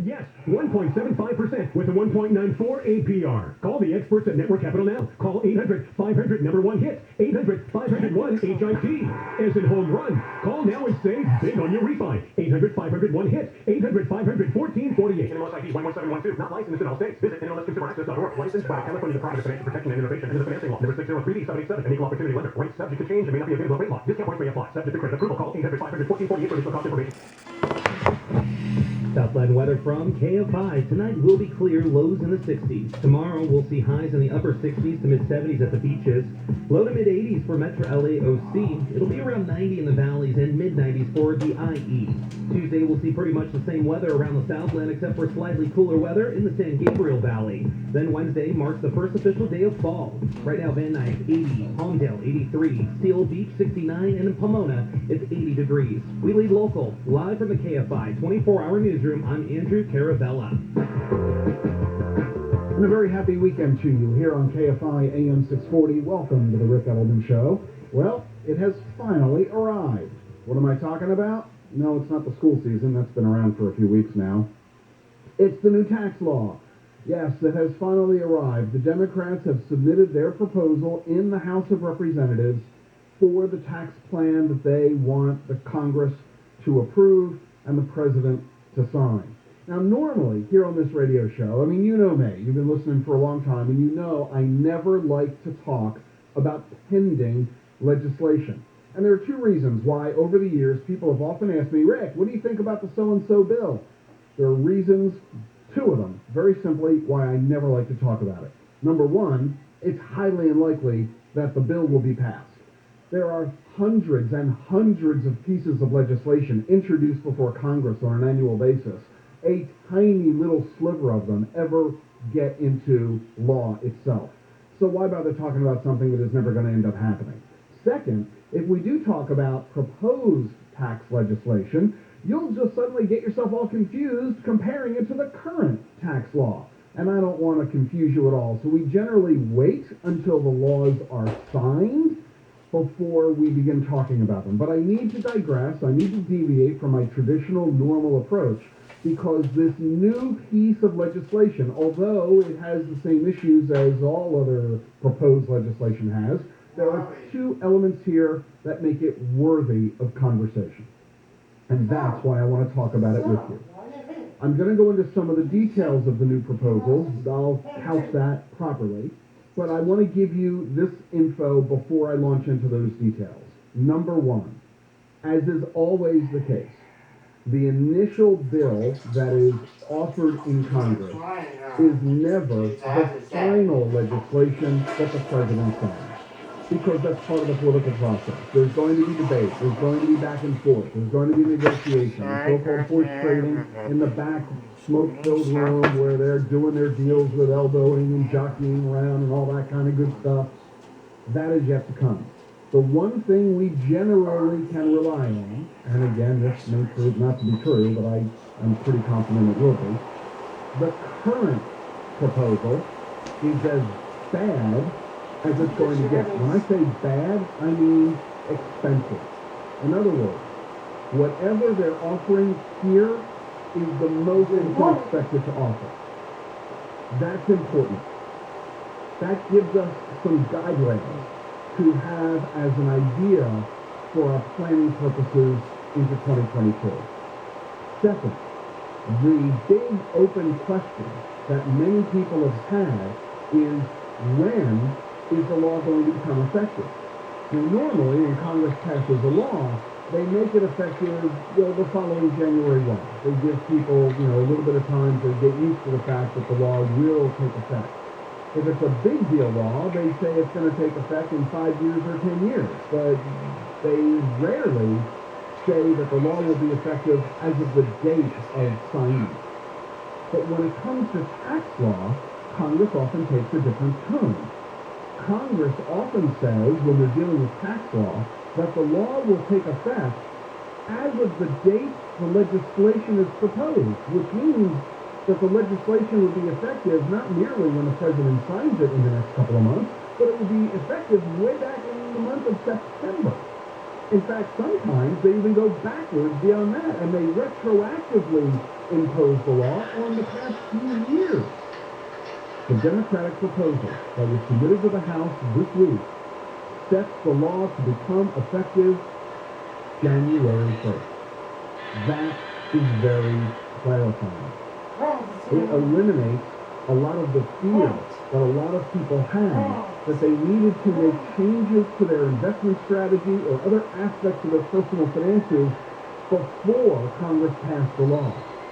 Yes, 1.75% with a 1.94 APR. Call the experts at Network Capital now. Call 800-500-1-HIT. 800-500-1-HIT. As in home run. Call now and save big on your refi. 800-500-1-HIT. 800-500-1448. NMLS ID 11712. Not licensed in all states. Visit NMLSConsumerAccess.org. Licensed by California Department of Financial Protection and Innovation under the financing law. Number 603B787. An equal opportunity lender. Rates subject to change and may not be available rate law. Discount points may apply. Subject to credit approval. Call 800-500-1448 for additional cost information. Southland weather from KFI. Tonight will be clear, lows in the 60s. Tomorrow we'll see highs in the upper 60s to mid-70s at the beaches. Low to mid-80s for Metro LAOC. It'll be around 90 in the valleys and mid-90s for the IE. Tuesday we'll see pretty much the same weather around the Southland except for slightly cooler weather in the San Gabriel Valley. Then Wednesday marks the first official day of fall. Right now Van Nuys 80, Palmdale 83, Seal Beach 69, and in Pomona it's 80 degrees. We lead local, live from the KFI 24-hour newsroom. I'm Andrew Caravella. And a very happy weekend to you here on KFI AM 640. Welcome to the Rick Edelman Show. Well, it has finally arrived. What am I talking about? No, it's not the school season. That's been around for a few weeks now. It's the new tax law. Yes, it has finally arrived. The Democrats have submitted their proposal in the House of Representatives for the tax plan that they want the Congress to approve and the President to sign. Now, normally, here on this radio show, I mean, you know me, you've been listening for a long time, and you know I never like to talk about pending legislation. And there are two reasons why, over the years, people have often asked me, Rick, what do you think about the so-and-so bill? There are reasons, two of them, very simply, why I never like to talk about it. Number one, it's highly unlikely that the bill will be passed. There are hundreds and hundreds of pieces of legislation introduced before Congress on an annual basis. A tiny little sliver of them ever get into law itself. So why bother talking about something that is never going to end up happening? Second, if we do talk about proposed tax legislation, you'll just suddenly get yourself all confused comparing it to the current tax law. And I don't want to confuse you at all. So we generally wait until the laws are signed before we begin talking about them. But I need to digress. I need to deviate from my traditional, normal approach because this new piece of legislation, although it has the same issues as all other proposed legislation has, there are two elements here that make it worthy of conversation. And that's why I want to talk about it with you. I'm going to go into some of the details of the new proposals. I'll couch that properly. But I want to give you this info before I launch into those details. Number one, as is always the case, the initial bill that is offered in Congress is never the final legislation that the president signs, because that's part of the political process. There's going to be debate. There's going to be back and forth. There's going to be negotiation, so-called horse trading in the back smoke-filled room where they're doing their deals with elbowing and jockeying around and all that kind of good stuff. That is yet to come. The one thing we generally can rely on, and again, this may prove not to be true, but I'm pretty confident it will be, the current proposal is as bad as it's going to get. When I say bad, I mean expensive. In other words, whatever they're offering here is the most they can expect it to offer. That's important. That gives us some guidelines to have as an idea for our planning purposes into 2022. Second, the big open question that many people have had is when is the law going to become effective? Now, normally, when Congress passes a law, they make it effective the following January 1. They give people, a little bit of time to get used to the fact that the law will take effect. If it's a big deal law, they say it's going to take effect in 5 years or 10 years. But they rarely say that the law will be effective as of the date of signing. But when it comes to tax law, Congress often takes a different tone. Congress often says, when they're dealing with tax law, that the law will take effect as of the date the legislation is proposed, which means that the legislation will be effective not merely when the president signs it in the next couple of months, but it will be effective way back in the month of September. In fact, sometimes they even go backwards beyond that, and they retroactively imposed the law or in the past few years. The Democratic proposal that was submitted to the House this week sets the law to become effective January 1st. That is very clarifying. It eliminates a lot of the fear that a lot of people had that they needed to make changes to their investment strategy or other aspects of their personal finances before Congress passed the law.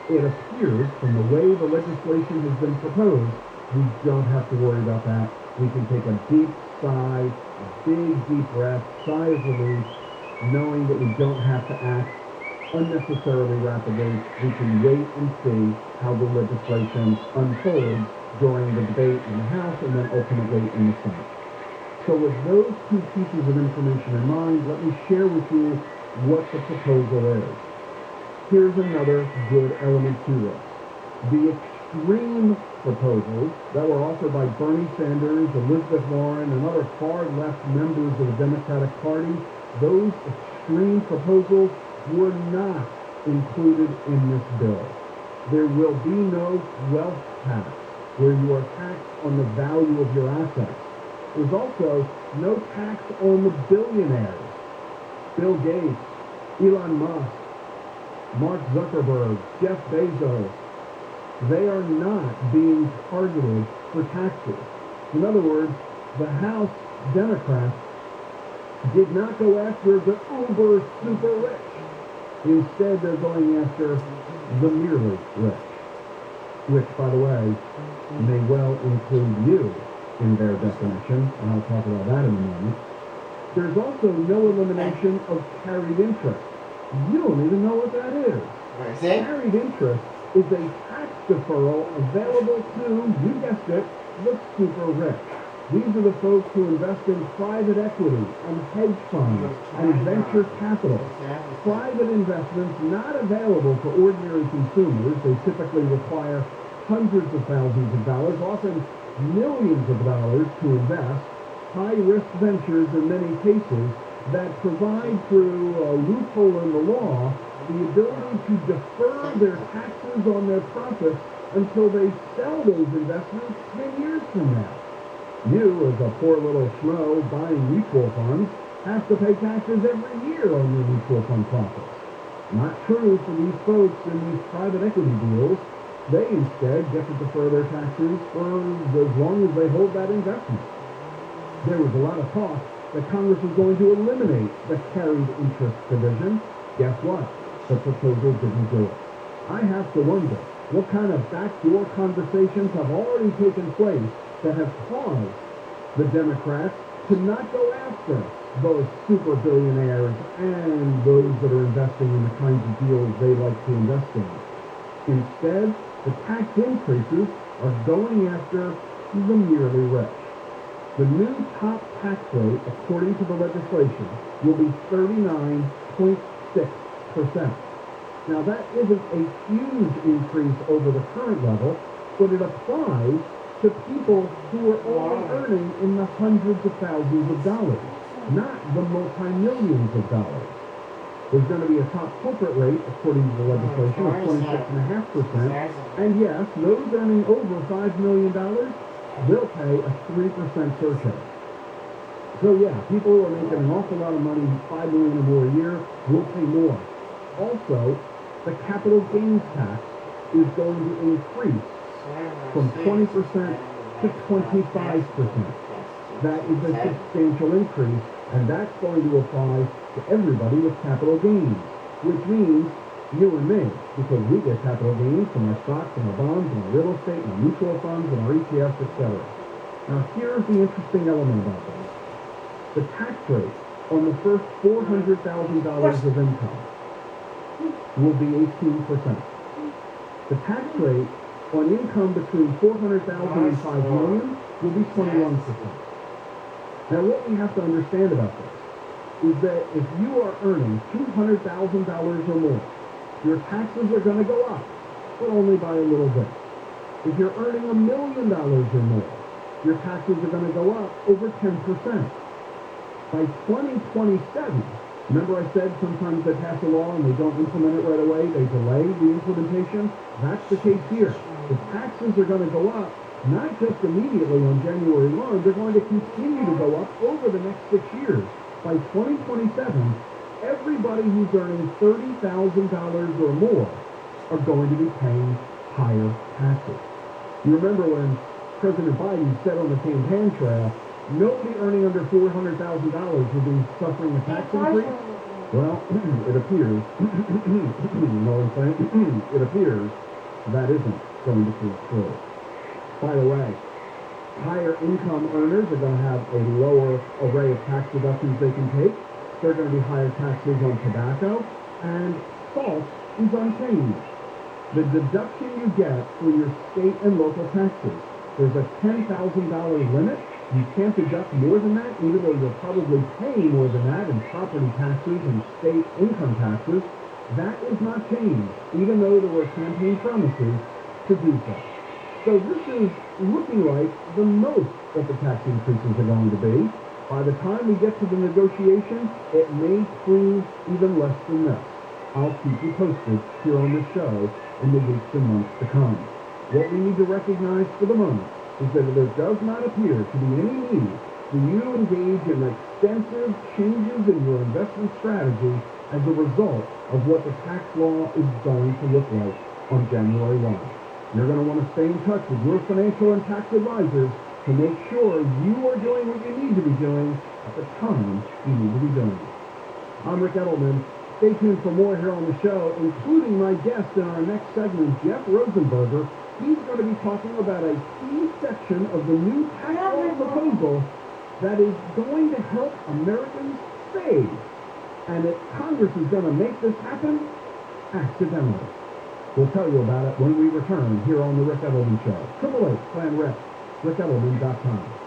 It appears, from the way the legislation has been proposed, we don't have to worry about that. We can take a deep sigh, a big, deep breath, sigh of relief, knowing that we don't have to act unnecessarily rapidly. We can wait and see how the legislation unfolds during the debate in the House and then ultimately in the Senate. So with those two pieces of information in mind, let me share with you what the proposal is. Here's another good element to this. The extreme proposals that were offered by Bernie Sanders, Elizabeth Warren, and other far-left members of the Democratic Party, those extreme proposals were not included in this bill. There will be no wealth tax where you are taxed on the value of your assets. There's also no tax on the billionaires. Bill Gates, Elon Musk, Mark Zuckerberg, Jeff Bezos, they are not being targeted for taxes. In other words, the House Democrats did not go after the uber super rich. Instead, they're going after the merely rich, which, by the way, may well include you in their definition, and I'll talk about that in a moment. There's also no elimination of carried interest. You don't even know what that is. Carried interest is a tax deferral available to, you guessed it, the super rich. These are the folks who invest in private equity and hedge funds and venture capital. Private investments not available for ordinary consumers. They typically require hundreds of thousands of dollars, often millions of dollars to invest. High-risk ventures in many cases that provide through a loophole in the law the ability to defer their taxes on their profits until they sell those investments 10 years from now. You, as a poor little schmo buying mutual funds, have to pay taxes every year on your mutual fund profits. Not true for these folks in these private equity deals. They instead get to defer their taxes for as long as they hold that investment. There was a lot of talk that Congress was going to eliminate the carried interest provision. Guess what? The proposal didn't do it. I have to wonder what kind of backdoor conversations have already taken place that have caused the Democrats to not go after those super billionaires and those that are investing in the kinds of deals they like to invest in. Instead, the tax increases are going after the merely rich. The new top tax rate, according to the legislation, will be 39.6%. Now, that isn't a huge increase over the current level, but it applies to people who are only earning in the hundreds of thousands of dollars, not the multi-millions of dollars. There's going to be a top corporate rate, according to the legislation, of 26.5%, and yes, those earning over $5 million, they'll pay a 3% surcharge. So yeah, people who are making an awful lot of money, $5 million or more a year, will pay more. Also, the capital gains tax is going to increase from 20% to 25%. That is a substantial increase, and that's going to apply to everybody with capital gains, which means you and me, because we get capital gains from our stocks and our bonds and our real estate and our mutual funds and our ETFs, etc. Now, here's the interesting element about this. The tax rate on the first $400,000 of income will be 18%. The tax rate on income between $400,000 and $5 million will be 21%. Now, what we have to understand about this is that if you are earning $200,000 or more, your taxes are going to go up, but only by a little bit. If you're earning $1 million or more, your taxes are going to go up over 10%. By 2027, Remember I said sometimes they pass a law and they don't implement it right away, they delay the implementation? That's the case here. The taxes are going to go up, not just immediately on January 1, they're going to continue to go up over the next 6 years. By 2027, everybody who's earning $30,000 or more are going to be paying higher taxes. You remember when President Biden said on the campaign trail, nobody earning under $400,000 will be suffering a tax increase? Well, it appears, you know what I'm saying? It appears that isn't going to prove true. By the way, higher income earners are going to have a lower array of tax deductions they can take. There are going to be higher taxes on tobacco, and salt is unchanged. The deduction you get for your state and local taxes, there's a $10,000 limit. You can't deduct more than that, even though you'll probably pay more than that in property taxes and state income taxes. That is not changed, even though there were campaign promises to do so. So this is looking like the most that the tax increases are going to be. By the time we get to the negotiation, it may prove even less than this. I'll keep you posted here on the show in the weeks and months to come. What we need to recognize for the moment is that there does not appear to be any need for you to engage in extensive changes in your investment strategy as a result of what the tax law is going to look like on January 1. You're going to want to stay in touch with your financial and tax advisors to make sure you are doing what you need to be doing at the time you need to be doing it. I'm Rick Edelman. Stay tuned for more here on the show, including my guest in our next segment, Jeff Rosenberger. He's going to be talking about a key section of the new tax law proposal that is going to help Americans save. And if Congress is going to make this happen accidentally. We'll tell you about it when we return here on the Rick Edelman Show. 888-PLAN-RICK, rickedelman.com.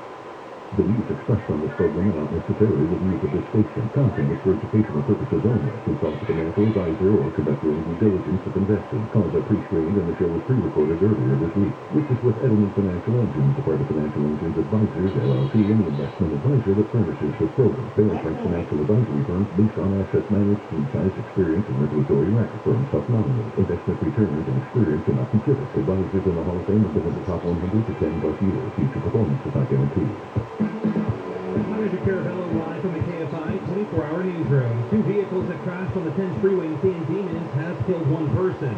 The views expressed on this program are not necessarily the views of this station. Content is for educational purposes only. Consult with a financial advisor or conduct your own due diligence with investors. Calls are pre-screened and the show was pre-recorded earlier this week. This is with Edelman Financial Engines, a part of Financial Engines Advisors, LLC, and the investment advisor that furnishes this program. They are French financial advisory firms based on assets managed, team size, experience, and regulatory record. Firms self-nominated. Investment returns and experience are not considered. Advisors in the Hall of Fame have been in the top 100 for 10 plus years. Future performance is not guaranteed. I'm Richard Carabello live from the KFI 24-hour newsroom. Two vehicles that crashed on the 10th freeway in San Dimas has killed one person.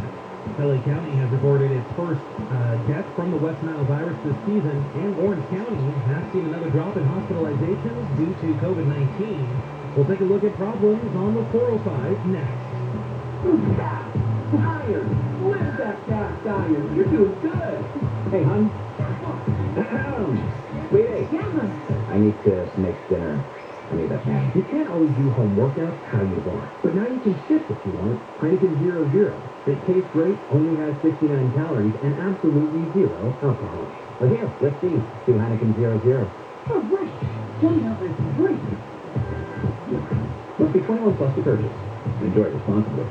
LA County has reported its first death from the West Nile virus this season, and Orange County has seen another drop in hospitalizations due to COVID-19. We'll take a look at problems on the 405 next. Iron! Where's that cast iron? You're doing good! Hey, hon. Sweetie, Yeah, I need to make dinner. I need that pan. you can't always do home workouts how you want, but now you can shift if you want. Heineken 00. It tastes great, only has 69 calories, and absolutely zero alcohol. Well, here, let's see. 2 Heineken 00. Oh, right. One out is great. Must be 21 plus to purchase. Enjoy it responsibly.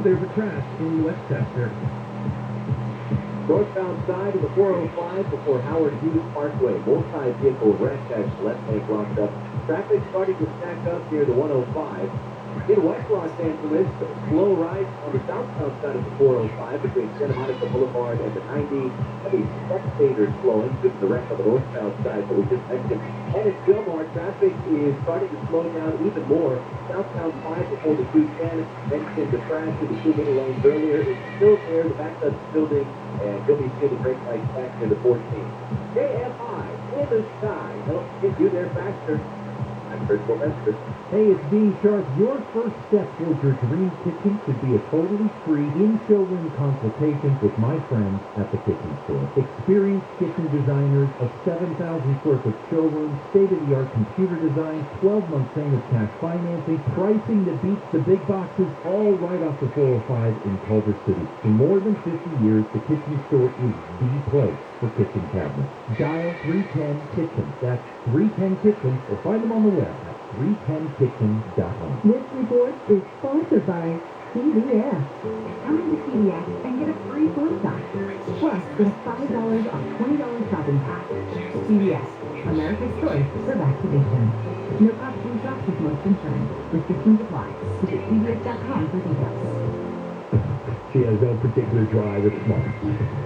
There's a crash in Westchester. Northbound side of the 405 before Howard Hughes Parkway. Multi-vehicle wreck has left lane blocked up. Traffic starting to stack up near the 105. In West Los Angeles, slow ride on the southbound side of the 405 between Santa Monica Boulevard and the 90. Heavy spectators flowing due to the wreck on the northbound side that we just mentioned. And in Fillmore, traffic is starting to slow down even more. Southbound 5 before the 210. Mentioned the crash in the 2 middle lanes earlier. It's still there. The backup's building. And you'll be seeing the brake lights back near the 14. KFI in the sky helps get you there faster. I'm Chris Sylvester. Hey, it's Dean Sharp. Your first step towards your dream kitchen should be a totally free in-showroom consultation with my friends at the Kitchen Store. Experienced kitchen designers, a 7,000 square foot showroom, state-of-the-art computer design, 12-month same as cash financing, pricing that beats the big boxes, all right off the 405 in Culver City. For more than 50 years, the Kitchen Store is the place for kitchen cabinets. Dial 310 Kitchen. That's 310 Kitchen, or find them on the web at 310kitchen.com. This report is sponsored by CVS. Come into CVS and get a free flu shot. Plus, get $5 off $20 shopping pack. CVS, America's choice for vaccination. No cost flu shots with most insurance. Restrictions apply. Visit CVS.com for details. She has no particular drive or smarts.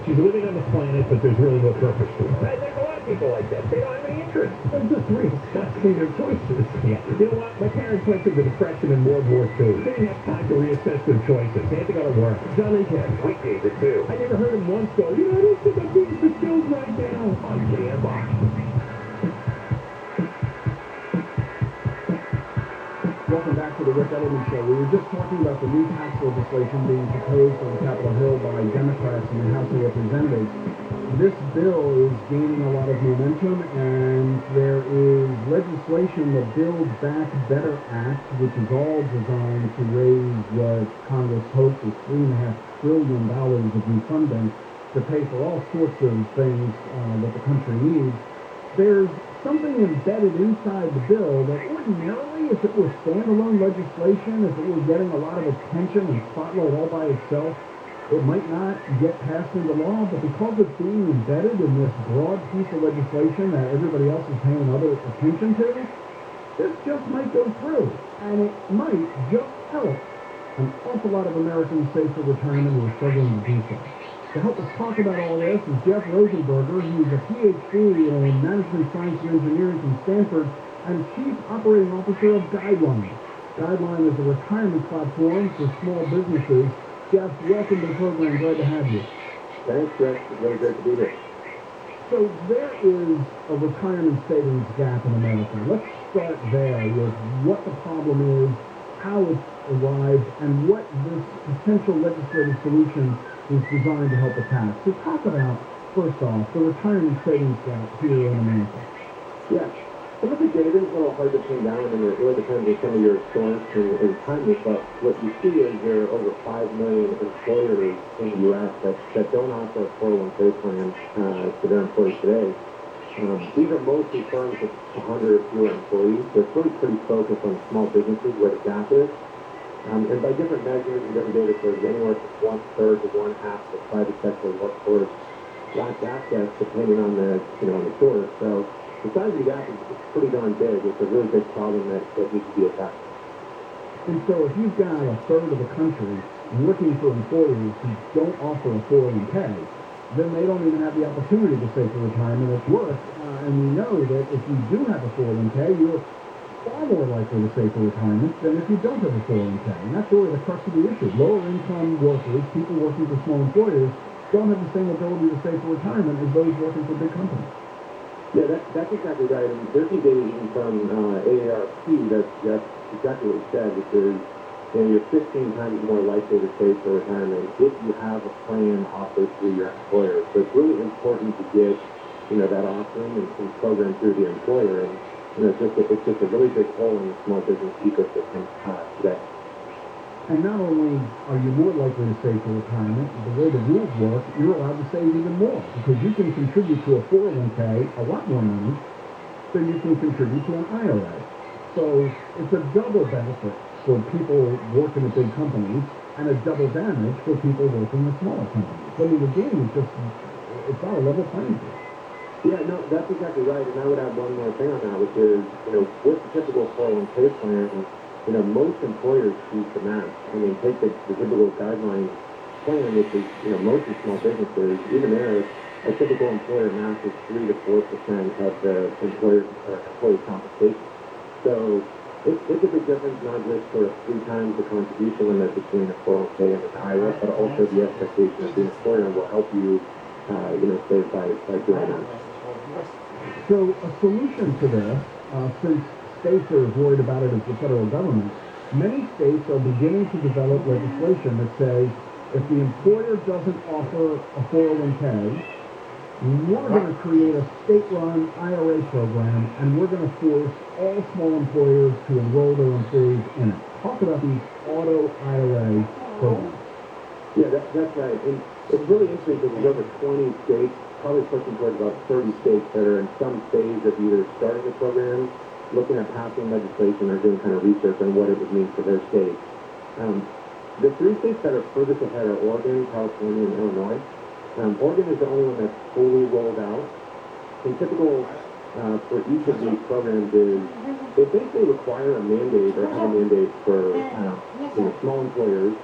She's living on the planet, but there's really no purpose to her. There's a lot of people like that. They don't have any interest. They're just reassessing their choices. Yeah. You know what? My parents went through the Depression and World War II. They didn't have time to reassess their choices. They had to go to work. John and Ken, weekdays at 2. I never heard him once go, I don't think I'm being fulfilled right now. On TMMI. Welcome back to the Rick Edelman Show. We were just talking about the new tax legislation being proposed on Capitol Hill by Democrats in the House of Representatives. This bill is gaining a lot of momentum, and there is legislation, the Build Back Better Act, which is all designed to raise what Congress hopes is $3.5 trillion of new funding to pay for all sorts of things that the country needs. There's something embedded inside the bill that ordinarily, if it were standalone legislation, if it were getting a lot of attention and spotlight all by itself, it might not get passed into law, but because it's being embedded in this broad piece of legislation that everybody else is paying other attention to, this just might go through, and it might just help an awful lot of Americans save for retirement who are struggling to do so. To help us talk about all this is Jeff Rosenberger. He's a PhD in Management Science and Engineering from Stanford and Chief Operating Officer of Guideline. Guideline is a retirement platform for small businesses. Jeff, welcome to the program. Glad to have you. Thanks, Rick. It's really great to be here. So there is a retirement savings gap in America. Let's start there with what the problem is, how it's arrived, and what this potential legislative solution is designed to help attack. So talk about, first off, the retirement savings gap here in America. Yeah. Some of the data is a little hard to pin down, and it really depends on some of your source and timing, but what you see is there are over 5 million employers in the U.S. that don't offer a 401k plan to their employees today. These are mostly firms with 100 or fewer employees. They're really pretty focused on small businesses where the gap is. And by different measures and different data sources, anywhere from 1/3 to 1/2 of the private sector workforce lacks access, depending on the on the source. So the size of the gap is pretty darn big. It's a really big problem that needs to be attacked. And so if you've got 1/3 of the country looking for employers who don't offer a 401k, then they don't even have the opportunity to save for retirement at work. And we know that if you do have a 401k, you're far more likely to save for retirement than if you don't have a 401k. And that's really the crux of the issue. Lower income workers, people working for small employers, don't have the same ability to save for retirement as those working for big companies. Yeah, that's exactly right. And there's some data even from AARP that's exactly what you said, which is you're 15 times more likely to save for retirement if you have a plan offered through your employer. So it's really important to get that offering and program through the employer. And it's just a really big hole in the small business ecosystem today. And not only are you more likely to save for retirement, the way the rules work, you're allowed to save even more because you can contribute to a 401k a lot more money than you can contribute to an IRA. So it's a double benefit for people working at big companies and a double damage for people working at smaller companies. I mean, the game is just, it's not a level playing field. Yeah, no, that's exactly right. And I would add one more thing on that, which is, with the typical 401k plan, most employers choose to match. I mean, take the typical guideline plan, which is, mostly small businesses. Even there, a typical employer matches 3 to 4% of the employee compensation. So it's a big difference, not just sort of 3 times the contribution limit between a 401k and an IRA, but also the expectation that the employer will help you, save by doing that. So a solution to this, since states are as worried about it as the federal government, many states are beginning to develop legislation that says if the employer doesn't offer a 401k, we're going to create a state-run IRA program, and we're going to force all small employers to enroll their employees in it. Talk about these auto IRA programs. Yeah, that's right. And it's really interesting because there's over 20 states, probably pushing towards about 30 states that are in some phase of either starting the program, looking at passing legislation, or doing kind of research on what it would mean for their state. The three states that are furthest ahead are Oregon, California, and Illinois. Oregon is the only one that's fully rolled out. And typical for each of these programs is they basically require a mandate or have a mandate for small employers,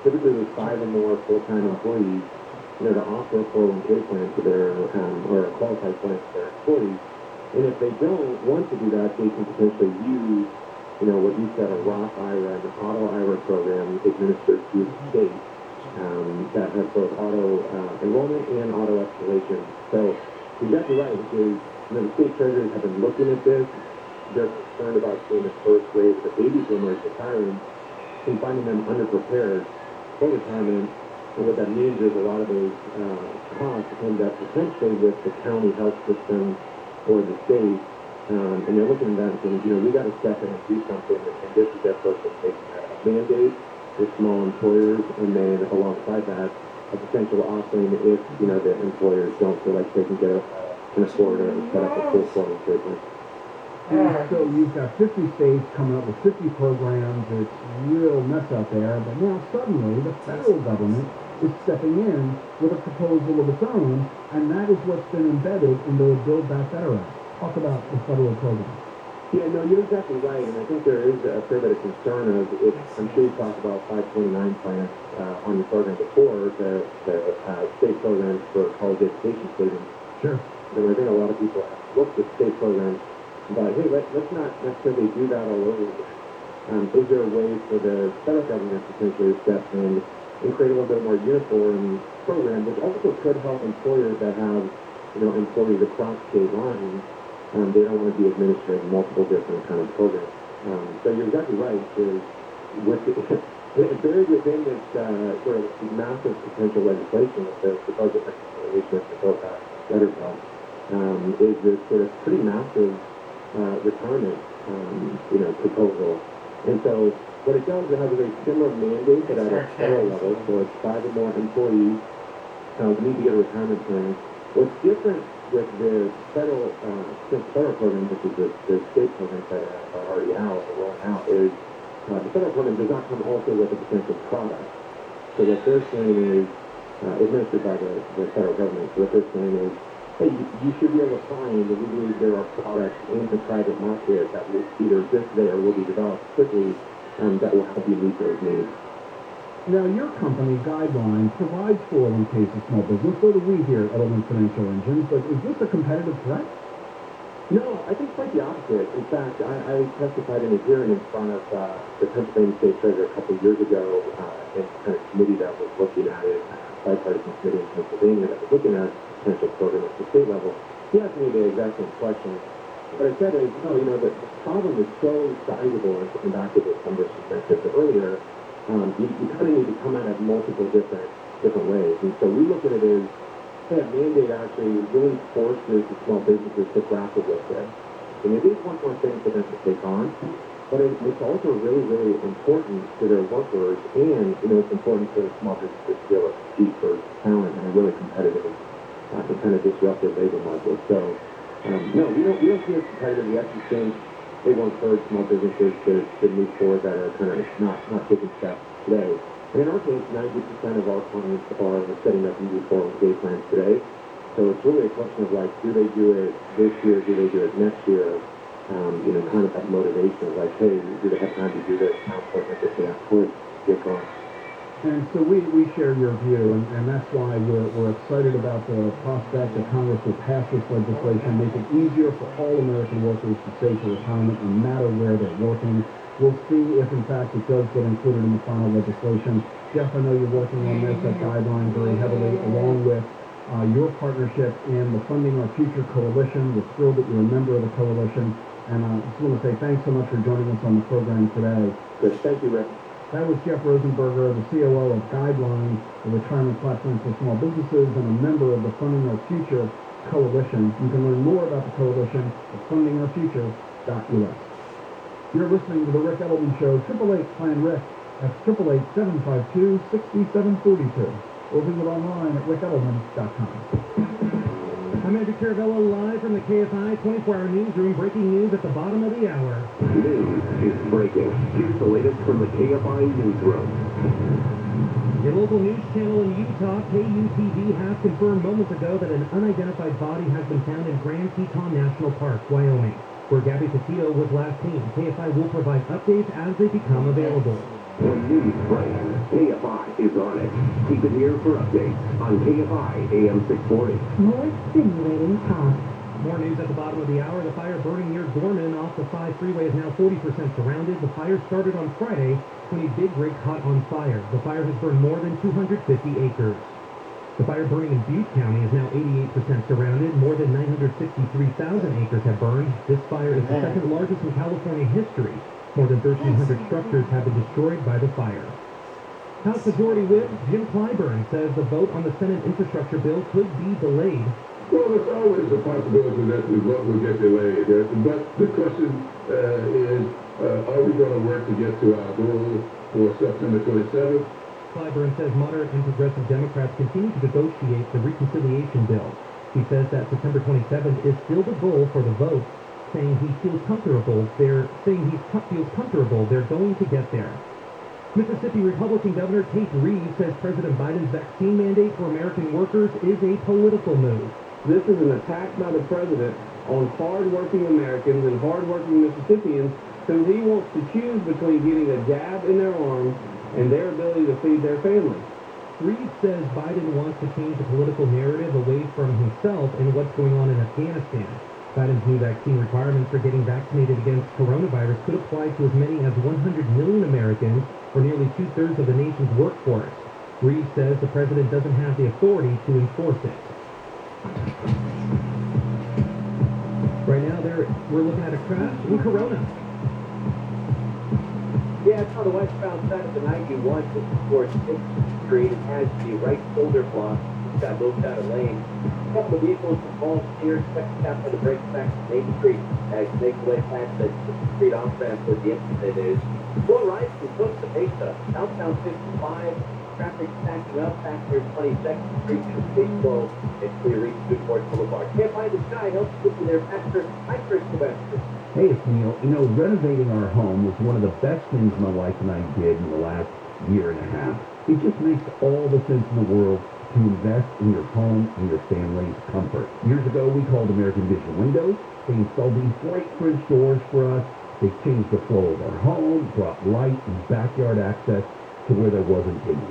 typically with 5 or more full-time employees, to offer a 401k plan to their or a qualified plan to their employees. And if they don't want to do that, they can potentially use what you said, a Roth IRA, an auto IRA program administered through the state that has both auto enrollment and auto escalation. So you're exactly right, which is the state treasuries have been looking at this. They're concerned about seeing the first wave of the baby boomers retiring and finding them underprepared for retirement. And what that means is a lot of those costs end up potentially with the county health system or the state. And they're looking at that and saying, we got to step in and do something. And this is their approach of taking a mandate for small employers, and then alongside that, a potential offering if, the employers don't feel like they can afford or set up a full 401k plan. And so you've got 50 states coming up with 50 programs. It's a real mess out there. But now suddenly the federal government is stepping in with a proposal of its own, and that is what's been embedded into the Build Back Better Act. Talk about the federal program. Yeah, no, you're exactly right, and I think there is a fair bit of concern of, I'm sure you talked about 529 plans on your program before, the state programs for college education savings. Sure. And I think a lot of people have looked at state programs, but hey, let's not necessarily do that all over again. Is there a way for the federal government potentially to step in and create a little bit more uniform program, which also could help employers that have, employees across state lines? They don't want to be administering multiple different kind of programs. So you're exactly right. Buried within this sort of massive potential legislation with the budget reconciliation of the Build Back Better bill is this sort of pretty massive retirement proposal. And so what it does, it has a very similar mandate, but at a federal level. So it's 5 or more employees need to get a retirement plan. What's different with the federal program, which is the state programs that are already out or rolling out, is the federal program does not come also with a potential product. So what they're saying is, administered by the federal government, so what they're saying is, hey, you should be able to find, and we believe there are products in the private market that will either exist today or will be developed quickly that will help you meet those needs. Now, your company, Guideline, provides 401ks to small business. So do we here at Edelman Financial Engines. But is this a competitive threat? No, I think quite the opposite. In fact, I testified in a hearing in front of the Pennsylvania State Treasurer a couple of years ago in a kind of committee that was looking at it, bipartisan committee in Pennsylvania that was looking at potential program at the state level. He asked me the exact same question. What I said is, the problem is so sizable, and getting back to the numbers you mentioned earlier, you kind of need to come at it multiple different ways. And so we look at it as, hey, a mandate actually really forces the small businesses to grapple with this. And it is one more thing for them to take on, but it's also really, really important to their workers, and, it's important for the small businesses to be able to compete for talent in a really competitive and kind of disruptive labor market. So, no, we don't see it as competitive. We actually think they will encourage small businesses to move forward that are kind of not taking steps today. And in our case, 90% of our clients are setting up new 401k plans today. So it's really a question of do they do it this year? Do they do it next year? Kind of that motivation of hey, do they have time to do this? How important is it to that point? Get going. And so we share your view, and that's why we're excited about the prospect that Congress will pass this legislation, make it easier for all American workers to save for retirement no matter where they're working. We'll see if, in fact, it does get included in the final legislation. Jeff, I know you're working on this at Guideline very heavily, along with your partnership in the Funding Our Future Coalition. We're thrilled that you're a member of the coalition, and I just want to say thanks so much for joining us on the program today. Good. Thank you, Rick. That was Jeff Rosenberger, the COO of Guideline, the retirement platform for small businesses, and a member of the Funding Our Future Coalition. You can learn more about the coalition at fundingourfuture.us. You're listening to The Rick Edelman Show, 888-PLAN-RICK. That's 888-752-6742. Or visit online at rickedelman.com. I'm Andrew Caravella, live from the KFI 24-hour newsroom, breaking news at the bottom of the hour. News is breaking. Here's the latest from the KFI newsroom. A local news channel in Utah, KUTV, has confirmed moments ago that an unidentified body has been found in Grand Teton National Park, Wyoming, where Gabby Petito was last seen. KFI will provide updates as they become available. When news breaks, KFI is on it. Keep it here for updates on KFI AM 640. More stimulating talk. More news at the bottom of the hour. The fire burning near Gorman off the 5 freeway is now 40% surrounded. The fire started on Friday when a big rig caught on fire. The fire has burned more than 250 acres. The fire burning in Butte County is now 88% surrounded. More than 963,000 acres have burned. This fire is the second largest in California history. More than 1,300 structures have been destroyed by the fire. House Majority Whip Jim Clyburn says the vote on the Senate infrastructure bill could be delayed. Well, there's always a possibility that the vote will get delayed. But the question is, are we going to work to get to our goal for September 27th? Clyburn says moderate and progressive Democrats continue to negotiate the reconciliation bill. He says that September 27th is still the goal for the vote, saying he feels comfortable. Feels comfortable they're going to get there. Mississippi Republican Governor Tate Reeves says President Biden's vaccine mandate for American workers is a political move. This is an attack by the president on hard-working Americans and hard-working Mississippians who he wants to choose between getting a jab in their arm and their ability to feed their families. Reeves says Biden wants to change the political narrative away from himself and what's going on in Afghanistan. Biden's new vaccine requirements for getting vaccinated against coronavirus could apply to as many as 100 million Americans, or nearly two-thirds of the nation's workforce. Reeves says the president doesn't have the authority to enforce it. Right now, we're looking at a crash in Corona. Yeah, it's on the westbound side of the 91, just towards 6th Street. It has the right shoulder block. It's got moved out of lane. A couple of vehicles involved here. Second stop for the brakes back to Main Street as you make your way past the street off-ramp where the incident is. Slow rise from Cook to Mesa. Southbound 55. Traffic stacking up back near 22nd Street to the big flow until you reach Newport Boulevard. Can't find the sky. Helps get you there faster. Hi, Chris Sylvester. Hey, it's Neil. You know, renovating our home was one of the best things my wife and I did in the last year and a half. It just makes all the sense in the world to invest in your home and your family's comfort. Years ago, we called American Vision Windows. They installed these great French doors for us. They changed the flow of our home, brought light and backyard access to where there wasn't any.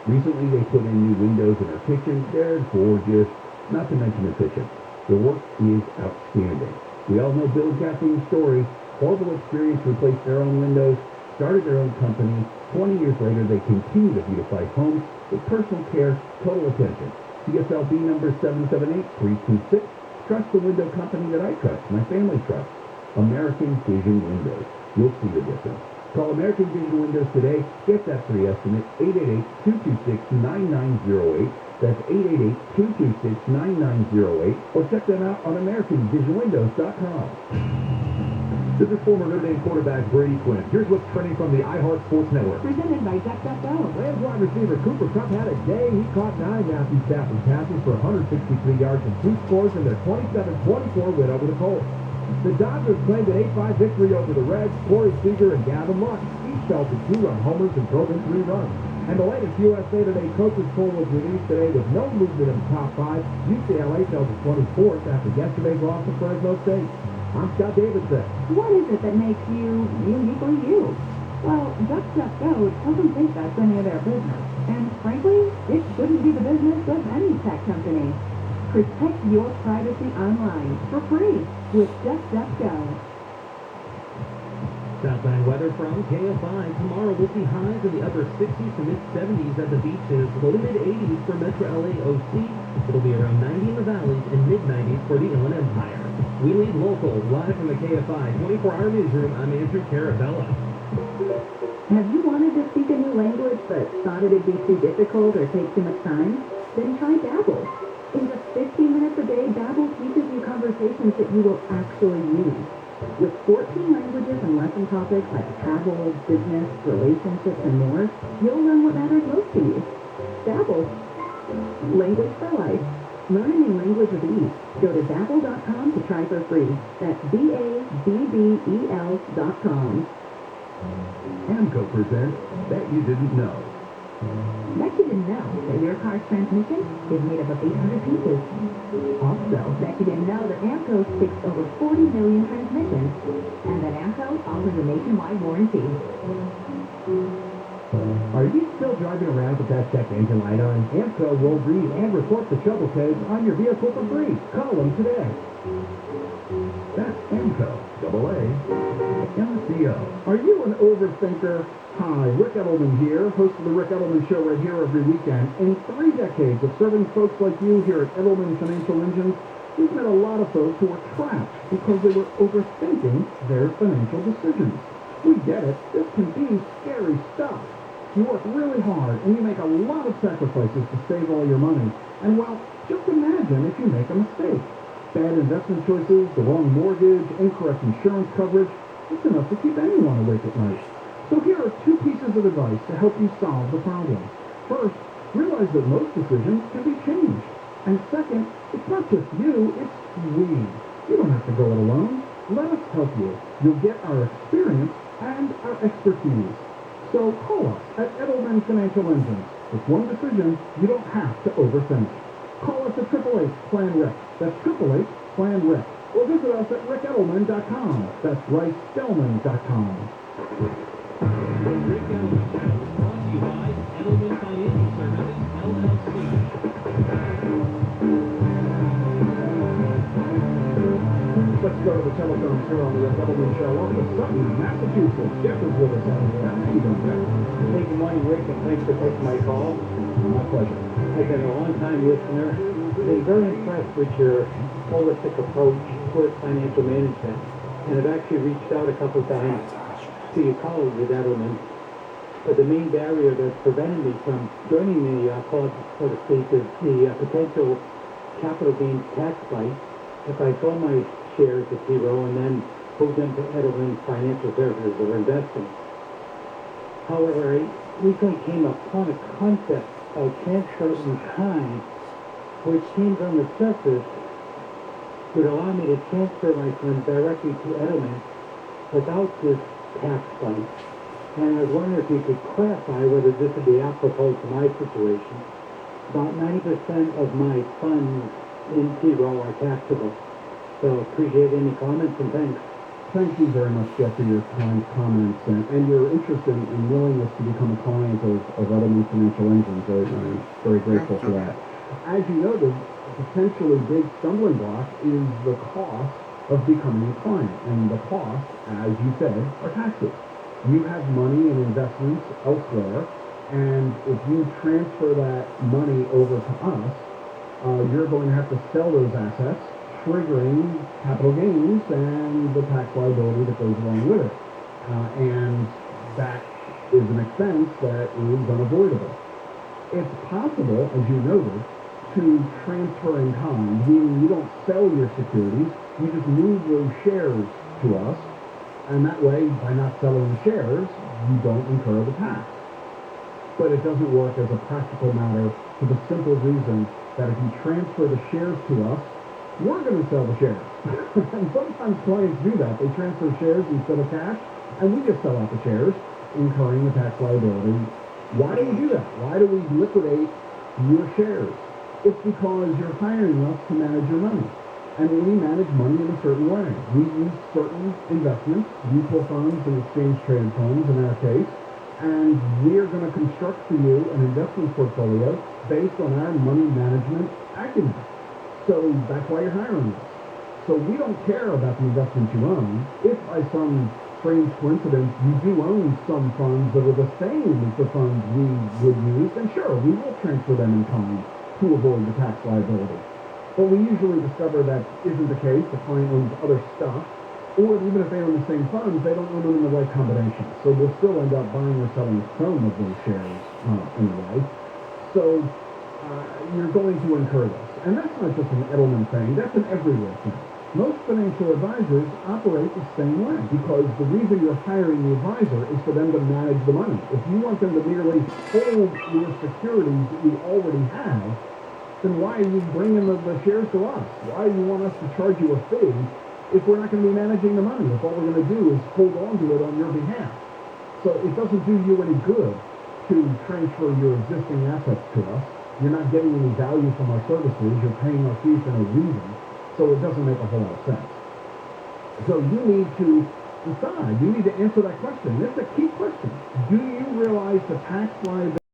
Recently, they put in new windows in our kitchen. They're gorgeous, not to mention efficient. The work is outstanding. We all know Bill and Kathleen's story. Horrible experience, replaced their own windows, started their own company. 20 years later, they continue to beautify homes with personal care, total attention. CSLB number 778-326. Trust the window company that I trust, my family trusts. American Vision Windows. You'll see the difference. Call American Vision Windows today. Get that free estimate, 888-226-9908. That's 888-226-9908. Or check them out on AmericanVisionWindows.com. This is former Notre Dame quarterback Brady Quinn. Here's what's trending from the iHeart Sports Network. Presented by DuckDuckGo. Rams wide receiver Cooper Kupp had a day. He caught 9 Matthew Stafford passes for 163 yards and 2 scores in their 27-24 win over the Colts. The Dodgers claimed an 8-5 victory over the Reds. Corey Seager and Gavin Lux each fell to 2-run homers and drove in 3 runs. And the latest USA Today coaches poll was released today with no movement in the top 5. UCLA fell to 24th after yesterday's loss to Fresno State. I'm Scott Davidson. What is it that makes you uniquely you? Well, DuckDuckGo doesn't think that's any of their business. And frankly, it shouldn't be the business of any tech company. Protect your privacy online for free with DuckDuckGo. Southland weather from KFI. Tomorrow we'll see highs in the upper 60s to mid-70s at the beaches, low to mid-80s for Metro LA OC. It'll be around 90 in the valleys and mid-90s for the Inland Empire. We lead local, live from the KFI 24-hour newsroom. I'm Andrew Caravella. Have you wanted to speak a new language but thought it'd be too difficult or take too much time? Then try Babbel. In just 15 minutes a day, Babbel teaches you conversations that you will actually use. With 14 languages and lesson topics like travel, business, relationships, and more, you'll learn what matters most to you. Babbel. Language for life. Learn a new language with ease. Go to Babbel.com to try for free. That's BABBEL.com. AMCO presents Bet You Didn't Know. Bet you didn't know that your car's transmission is made up of 800 pieces. Also, bet you didn't know that AMCO fixed over 40 million transmissions, and that AMCO offers a nationwide warranty. Are you still driving around with that check engine light on? AMCO will read and report the trouble codes on your vehicle for free. Call them today. That's AMCO, AA, MCO. Are you an overthinker? Hi, Rick Edelman here, host of the Rick Edelman Show right here every weekend. In 3 decades of serving folks like you here at Edelman Financial Engines, we've met a lot of folks who were trapped because they were overthinking their financial decisions. We get it. This can be scary stuff. You work really hard and you make a lot of sacrifices to save all your money. And well, just imagine if you make a mistake. Bad investment choices, the wrong mortgage, incorrect insurance coverage. It's enough to keep anyone awake at night. So here are 2 pieces of advice to help you solve the problem. First, realize that most decisions can be changed. And second, it's not just you, it's we. You don't have to go it alone. Let us help you. You'll get our experience and our expertise. So call us at Edelman Financial Engines. With one decision, you don't have to overthink. Call us at 888-PLAN-RICK. That's 888-PLAN-RICK. Or visit us at rickedelman.com. That's RiceDelman.com. The Rick Edelman Show is brought to you by Edelman Financial Services, LLC. Let's go to the telephones here on the Rick Edelman Show. Welcome to Sutton, Massachusetts. Jeff is with us out there. How you doing, Jeff? Hey, good morning, Rick, and thanks for taking my call. My pleasure. I've been a long-time listener. Been very impressed with your holistic approach towards financial management, and I've actually reached out a couple of times to your colleagues at Edelman. But the main barrier that's preventing me from joining the club, so to speak, is the potential capital gains tax bite if I sold my shares at zero and then moved them to Edelman Financial Services or investing. However, I recently came upon a concept of transfer in kind, which seems on the surface would allow me to transfer my funds directly to Edelman without this tax bite. And I was wondering if you could clarify whether this would be apropos to my situation. About 90% of my funds in T-Row are taxable. So appreciate any comments and thanks. Thank you very much, Jeff, for your kind comments and your interest and willingness to become a client of Edelman Financial Engines. I'm very grateful for that. As you noted, a potentially big stumbling block is the cost of becoming a client. And the cost, as you said, are taxes. You have money and investments elsewhere, and if you transfer that money over to us, you're going to have to sell those assets, triggering capital gains and the tax liability that goes along with it. And that is an expense that is unavoidable. It's possible, as you noted, to transfer in kind, meaning you don't sell your securities, you just move those shares to us, and that way, by not selling the shares, you don't incur the tax. But it doesn't work as a practical matter for the simple reason that if you transfer the shares to us, we're going to sell the shares. And sometimes clients do that. They transfer shares instead of cash, and we just sell out the shares, incurring the tax liability. Why do we do that? Why do we liquidate your shares? It's because you're hiring us to manage your money. And we manage money in a certain way. We use certain investments, mutual funds and exchange-traded funds in our case, and we're going to construct for you an investment portfolio based on our money management acumen. So that's why you're hiring us. So we don't care about the investments you own. If by some strange coincidence you do own some funds that are the same as the funds we would use, then sure, we will transfer them in kind to avoid the tax liability. But we usually discover that isn't the case. The client owns other stuff, or even if they own the same funds, they don't own them in the right combination. So we'll still end up buying or selling some of those shares anyway. So you're going to incur this. And that's not just an Edelman thing, that's an everywhere thing. Most financial advisors operate the same way because the reason you're hiring the advisor is for them to manage the money. If you want them to merely hold your securities that you already have, then why are you bringing the shares to us? Why do you want us to charge you a fee if we're not going to be managing the money? If all we're going to do is hold on to it on your behalf. So it doesn't do you any good to transfer your existing assets to us. You're not getting any value from our services. You're paying our fees for no reason. So it doesn't make a whole lot of sense. So you need to decide. You need to answer that question. It's a key question. Do you realize the tax liability